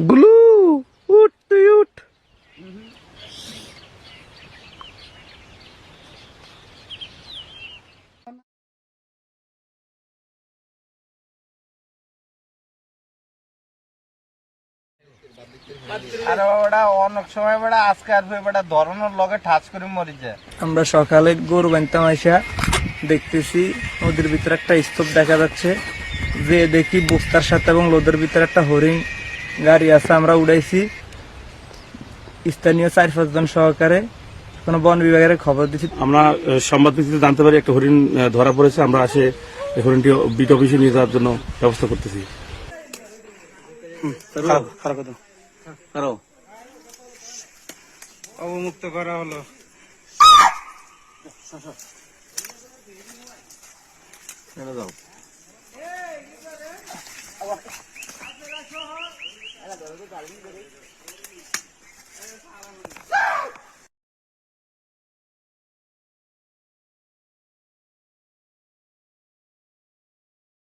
গুলু উঠ তুই উঠ। আমরা সকালে গরু বানতাম আইসা দেখতেছি নদীর ভিতরে একটা স্তূপ দেখা যাচ্ছে, যে দেখি বস্তার সাথে এবং লোদের ভিতরে একটা হরিণ গাড়ি আছে। আমরা উড়াইছি স্থানীয় 4-5 জন সহকারে, কোনো বন বিভাগের খবর দিচ্ছি। আমরা সংবাদ ভিত্তিতে জানতে পারি একটা হরিণ ধরা পড়েছে। আমরা আসে হরিণটি বিট অফিসে নিয়ে যাওয়ার জন্য ব্যবস্থা করতেছি। অবমুক্ত করা হলো। যাও